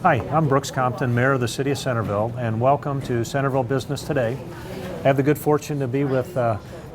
Hi, I'm Brooks Compton, Mayor of the City of Centerville, and welcome to Centerville Business Today. I have the good fortune to be with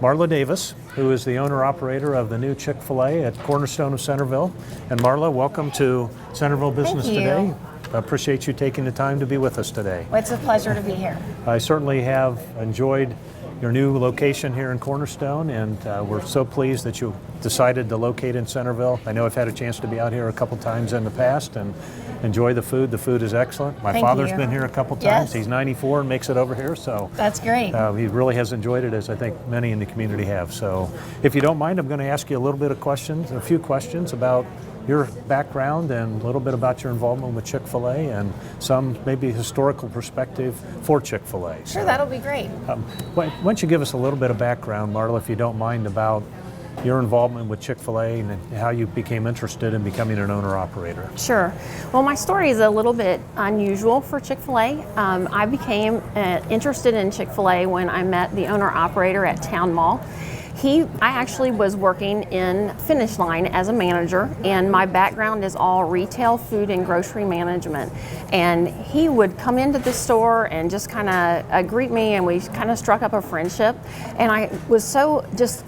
Marla Davis, who is the owner-operator of the new Chick-fil-A at Cornerstone of Centerville. And Marla, welcome to Centerville Business Today. I appreciate you taking the time to be with us today. Well, it's a pleasure to be here. I certainly have enjoyed your new location here in Cornerstone, and we're so pleased that you decided to locate in Centerville. I know I've had a chance to be out here a couple times in the past and enjoy the food. The food is excellent. My father's been here a couple times. Yes. He's 94 and makes it over here, so that's great. He really has enjoyed it, as I think many in the community have. So if you don't mind, I'm going to ask you a little bit of questions, a few questions about your background and a little bit about your involvement with Chick-fil-A and some maybe historical perspective for Chick-fil-A. Sure, So, that'll be great. why don't you give us a little bit of background, Marla, if you don't mind, about your involvement with Chick-fil-A and how you became interested in becoming an owner-operator. Sure. Well, my story is a little bit unusual for Chick-fil-A. I became interested in Chick-fil-A when I met the owner-operator at Town Mall. I actually was working in Finish Line as a manager, and my background is all retail, food, and grocery management. And he would come into the store and just kind of greet me, and we kind of struck up a friendship. And I was so just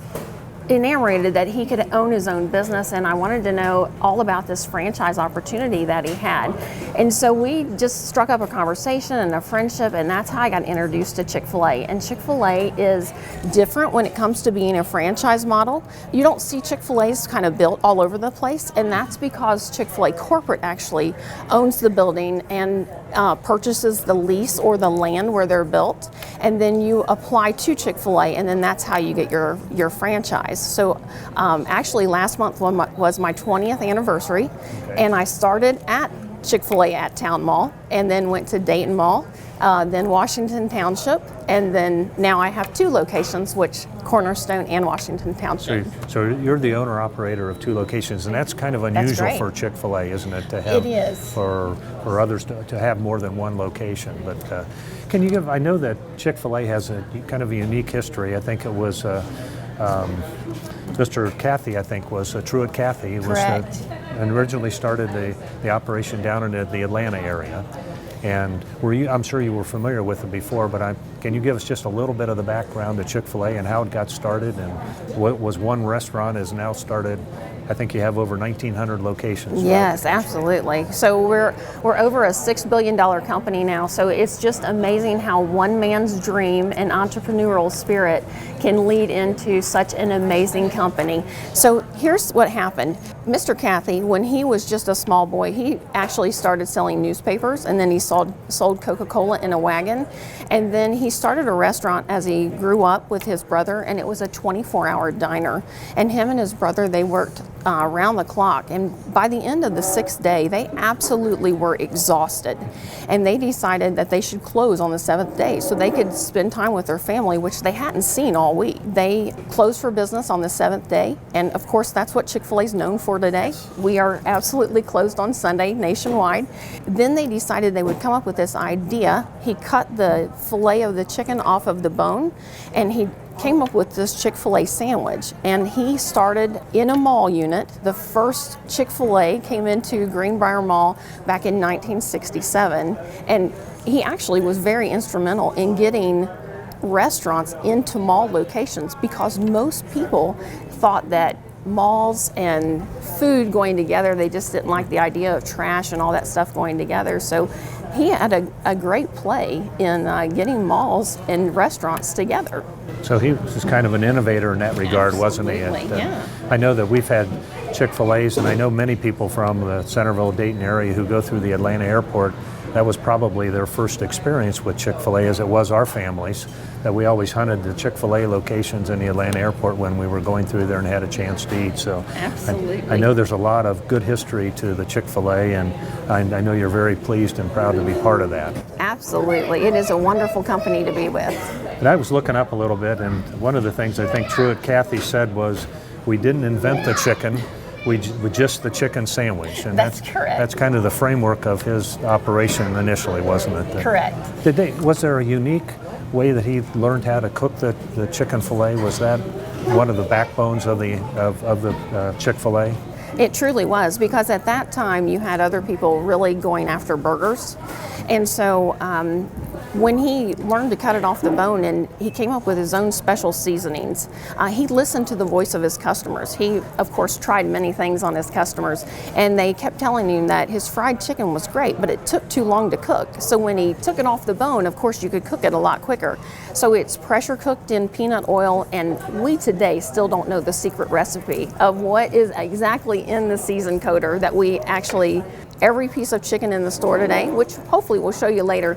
enamored that he could own his own business, and I wanted to know all about this franchise opportunity that he had. And so we just struck up a conversation and a friendship, and that's how I got introduced to Chick-fil-A. And Chick-fil-A is different when it comes to being a franchise model. You don't see Chick-fil-A's kind of built all over the place, and that's because Chick-fil-A corporate actually owns the building and purchases the lease or the land where they're built, and then you apply to Chick-fil-A, and then that's how you get your franchise. So actually last month was my 20th anniversary, and I started at Chick-fil-A at Town Mall, and then went to Dayton Mall, then Washington Township, and then now I have two locations, which Cornerstone and Washington Township. So you're the owner-operator of two locations, and that's kind of unusual for Chick-fil-A, isn't it? To have, it is. For others to have more than one location. But can you give, I know that Chick-fil-A has a kind of a unique history. I think it was Mr. Cathy, I think, was Truett Cathy. Correct. And originally started the operation down in the Atlanta area. And I'm sure you were familiar with it before, but can you give us just a little bit of the background of Chick-fil-A and how it got started, and what was one restaurant has now started? I think you have over 1,900 locations. Yes, absolutely. So we're over a $6 billion company now. So it's just amazing how one man's dream and entrepreneurial spirit can lead into such an amazing company. So here's what happened. Mr. Cathy, when he was just a small boy, he actually started selling newspapers, and then he sold Coca-Cola in a wagon. And then he started a restaurant as he grew up with his brother, and it was a 24-hour diner. And him and his brother, they worked around the clock, and by the end of the sixth day they absolutely were exhausted, and they decided that they should close on the seventh day so they could spend time with their family, which they hadn't seen all week. They closed for business on the seventh day, and of course that's what Chick-fil-A is known for today. We are absolutely closed on Sunday nationwide. Then they decided they would come up with this idea. He cut the fillet of the chicken off of the bone, and he came up with this Chick-fil-A sandwich, and he started in a mall unit. The first Chick-fil-A came into Greenbrier Mall back in 1967, and he actually was very instrumental in getting restaurants into mall locations, because most people thought that malls and food going together, they just didn't like the idea of trash and all that stuff going together. So he had a great play in getting malls and restaurants together. So he was kind of an innovator in that regard, wasn't he? Yeah. I know that we've had Chick-fil-A's, and I know many people from the Centerville, Dayton area who go through the Atlanta airport. That was probably their first experience with Chick-fil-A, as it was our families, that we always hunted the Chick-fil-A locations in the Atlanta airport when we were going through there and had a chance to eat. So absolutely. I know there's a lot of good history to the Chick-fil-A, and I know you're very pleased and proud to be part of that. Absolutely. It is a wonderful company to be with. And I was looking up a little bit, and one of the things I think Truett Cathy said was, we didn't invent the chicken, we just the chicken sandwich. And that's correct. That's kind of the framework of his operation initially, wasn't it? Correct. Was there a unique way that he learned how to cook the chicken fillet? Was that one of the backbones of the Chick-fil-A? It truly was, because at that time you had other people really going after burgers. And so when he learned to cut it off the bone and he came up with his own special seasonings, he listened to the voice of his customers. He, of course, tried many things on his customers, and they kept telling him that his fried chicken was great, but it took too long to cook. So when he took it off the bone, of course, you could cook it a lot quicker. So it's pressure cooked in peanut oil, and we today still don't know the secret recipe of what is exactly in the season coater that we actually, every piece of chicken in the store today, which hopefully we'll show you later,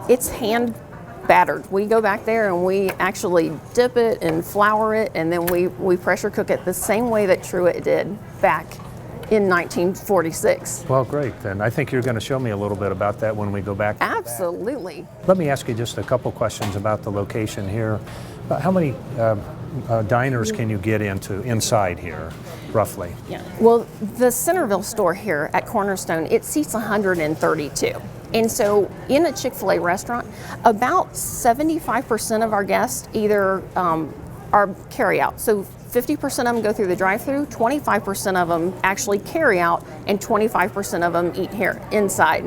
it's hand battered. We go back there and we actually dip it and flour it, and then we pressure cook it the same way that Truett did back in 1946. Well, great. And I think you're going to show me a little bit about that when we go back. Absolutely. Let me ask you just a couple questions about the location here. How many diners can you get into inside here, roughly? Yeah. Well, the Centerville store here at Cornerstone, it seats 132. And so in a Chick-fil-A restaurant, about 75% of our guests either are carry out. So 50% of them go through the drive-thru, 25% of them actually carry out, and 25% of them eat here inside.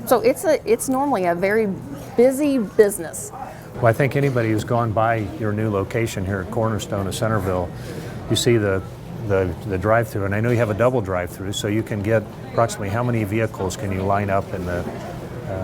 So it's normally a very busy business. Well, I think anybody who's gone by your new location here at Cornerstone of Centerville, you see the drive-thru, and I know you have a double drive-thru, so you can get approximately how many vehicles can you line up in the,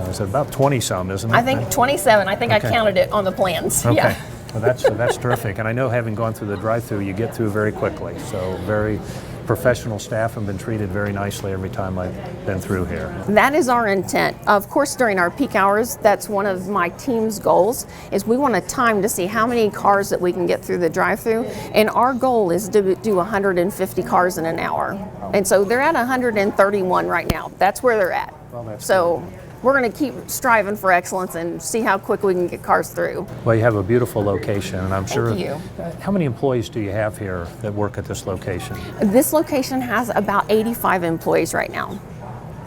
is it about 20 some, isn't it? I think 27. I think Okay. I counted it on the plans. Okay. Yeah. Well, that's terrific. And I know, having gone through the drive-thru, you get through very quickly. So very professional staff and been treated very nicely every time I've been through here. That is our intent. Of course, during our peak hours, that's one of my team's goals, is we want a time to see how many cars that we can get through the drive-thru. And our goal is to do 150 cars in an hour. And so they're at 131 right now. That's where they're at. Well, that's so we're going to keep striving for excellence and see how quick we can get cars through. Well, you have a beautiful location, and I'm sure. Thank you. How many employees do you have here that work at this location? This location has about 85 employees right now,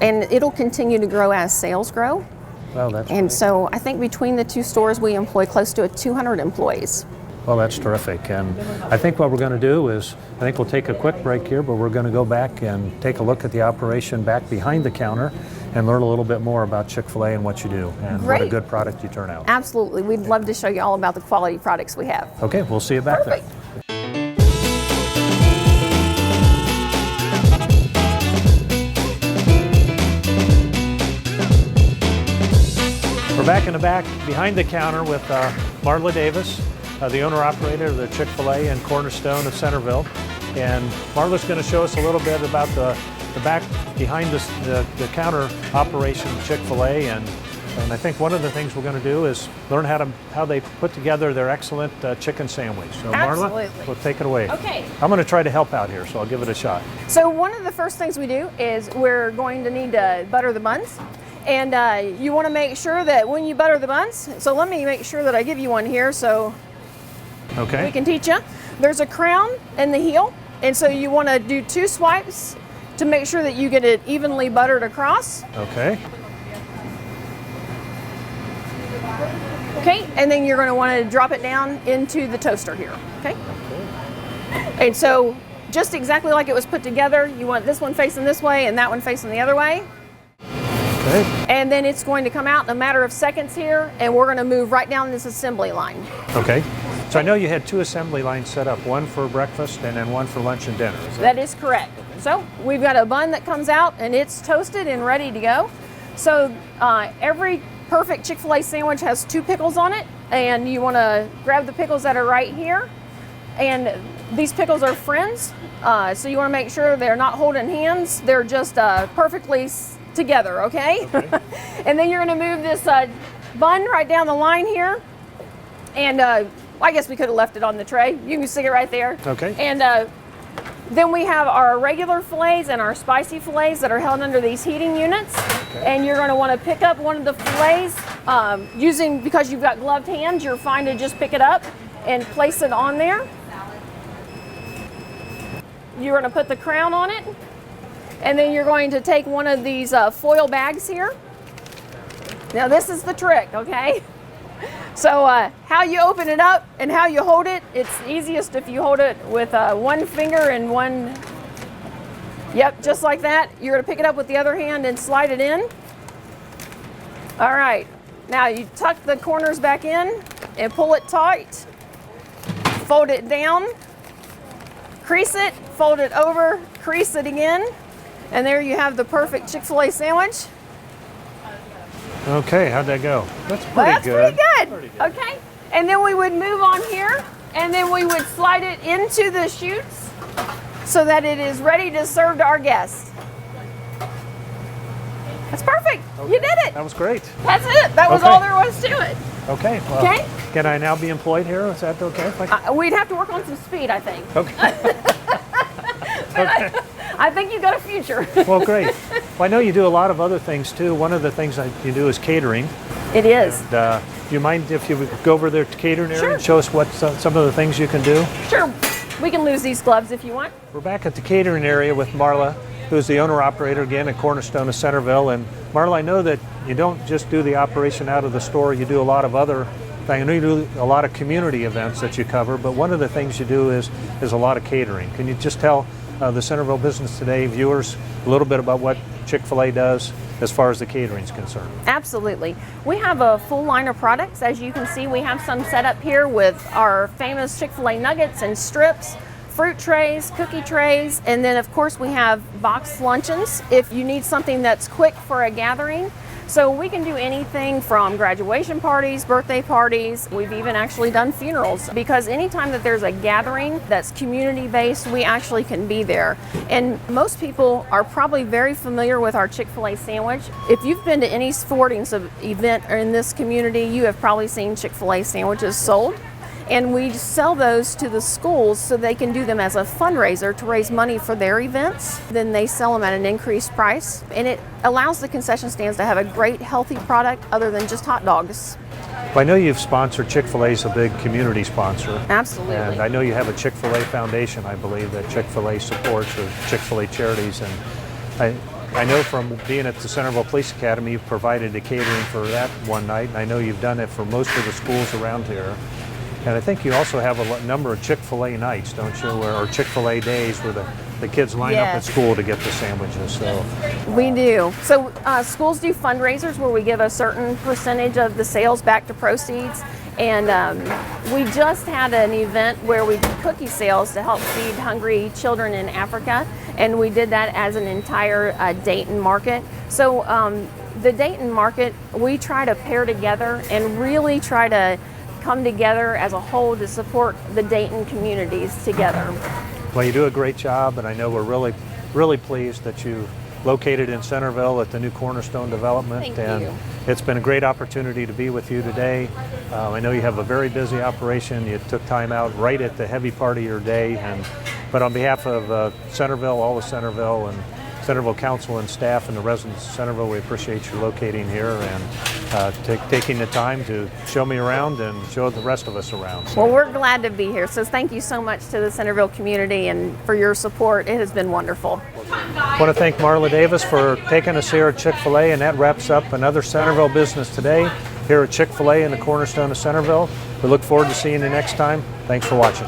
and it'll continue to grow as sales grow. Well, that's And great. so I think between the two stores, we employ close to 200 employees. Well, that's terrific. And I think what we're going to do is, I think we'll take a quick break here, but we're going to go back and take a look at the operation back behind the counter and learn a little bit more about Chick-fil-A and what you do and what a Great. good product you turn out. Absolutely. We'd love to show you all about the quality products we have. Okay, we'll see you back Perfect. there. We're back in the back behind the counter with Marla Davis, the owner-operator of the Chick-fil-A in Cornerstone of Centerville. And Marla's going to show us a little bit about the back behind the counter operation of Chick-fil-A. And I think one of the things we're going to do is learn how they put together their excellent chicken sandwich. So Absolutely. Marla, we'll take it away. Okay. I'm going to try to help out here, so I'll give it a shot. So one of the first things we do is we're going to need to butter the buns. And you want to make sure that when you butter the buns, so let me make sure that I give you one here so we Okay. can teach you. There's a crown and the heel, and so you want to do 2 swipes to make sure that you get it evenly buttered across. Okay. Okay, and then you're going to want to drop it down into the toaster here. Okay. And so just exactly like it was put together, you want this one facing this way and that one facing the other way. Okay. And then it's going to come out in a matter of seconds here, and we're going to move right down this assembly line. Okay. So I know you had 2 assembly lines set up, one for breakfast and then one for lunch and dinner. Is That is correct. So we've got a bun that comes out and it's toasted and ready to go. So every perfect Chick-fil-A sandwich has 2 pickles on it, and you want to grab the pickles that are right here. And these pickles are friends, so you want to make sure they're not holding hands. They're just perfectly together, okay? And then you're going to move this bun right down the line here. And I guess we could have left it on the tray. You can stick it right there. Okay. And then we have our regular fillets and our spicy fillets that are held under these heating units. Okay. And you're going to want to pick up one of the fillets because you've got gloved hands, you're fine to just pick it up and place it on there. You're going to put the crown on it. And then you're going to take one of these foil bags here. Now this is the trick, okay? So how you open it up and how you hold it, it's easiest if you hold it with one finger and one Yep, just like that. You're going to pick it up with the other hand and slide it in. All right. Now you tuck the corners back in and pull it tight. Fold it down. Crease it, fold it over, crease it again. And there you have the perfect Chick-fil-A sandwich. Okay, how'd that go? That's pretty Well, that's good. pretty good. Okay. And then we would move on here, and then we would slide it into the chutes so that it is ready to serve to our guests. That's perfect. Okay. You did it. That was great. That's it. That was Okay. all there was to it. Okay. Well, Okay. Can I now be employed here? Is that okay? We'd have to work on some speed, I think. Okay. Okay. I think you've got a future. Well, great. Well, I know you do a lot of other things too. One of the things that you do is catering. It is. And, do you mind if you would go over there to catering area and show us what some of the things you can do? Sure. We can lose these gloves if you want. We're back at the catering area with Marla, who's the owner-operator again at Cornerstone of Centerville. And Marla, I know that you don't just do the operation out of the store, you do a lot of other things. I know you do a lot of community events that you cover, but one of the things you do is a lot of catering. Can you just tell the Centerville Business Today viewers a little bit about what Chick-fil-A does as far as the catering is concerned? Absolutely. We have a full line of products. As you can see, we have some set up here with our famous Chick-fil-A nuggets and strips, fruit trays, cookie trays, and then of course we have boxed luncheons if you need something that's quick for a gathering. So we can do anything from graduation parties, birthday parties. We've even actually done funerals, because anytime that there's a gathering that's community-based, we actually can be there. And most people are probably very familiar with our Chick-fil-A sandwich. If you've been to any sporting event in this community, you have probably seen Chick-fil-A sandwiches sold. And we sell those to the schools so they can do them as a fundraiser to raise money for their events. Then they sell them at an increased price. And it allows the concession stands to have a great, healthy product other than just hot dogs. Well, I know you've sponsored Chick-fil-A's a big community sponsor. Absolutely. And I know you have a Chick-fil-A foundation, I believe, that Chick-fil-A supports, or Chick-fil-A charities. And I know from being at the Centerville Police Academy, you've provided the catering for that one night. And I know you've done it for most of the schools around here. And I think you also have a number of Chick-fil-A nights, don't you, or Chick-fil-A days where the kids line up at school to get the sandwiches. So we do. So schools do fundraisers where we give a certain percentage of the sales back to proceeds. And we just had an event where we did cookie sales to help feed hungry children in Africa. And we did that as an entire Dayton market. So the Dayton market, we try to pair together and really try to come together as a whole to support the Dayton communities together. Well, you do a great job, and I know we're really, really pleased that you located in Centerville at the new Cornerstone development. Thank you. It's been a great opportunity to be with you today. I know you have a very busy operation. You took time out right at the heavy part of your day, but on behalf of Centerville, all of Centerville, and Centerville Council and staff and the residents of Centerville, we appreciate you locating here and taking the time to show me around and show the rest of us around. Well, we're glad to be here. So thank you so much to the Centerville community and for your support. It has been wonderful. I want to thank Marla Davis for taking us here at Chick-fil-A, and that wraps up another Centerville Business Today here at Chick-fil-A in the Cornerstone of Centerville. We look forward to seeing you next time. Thanks for watching.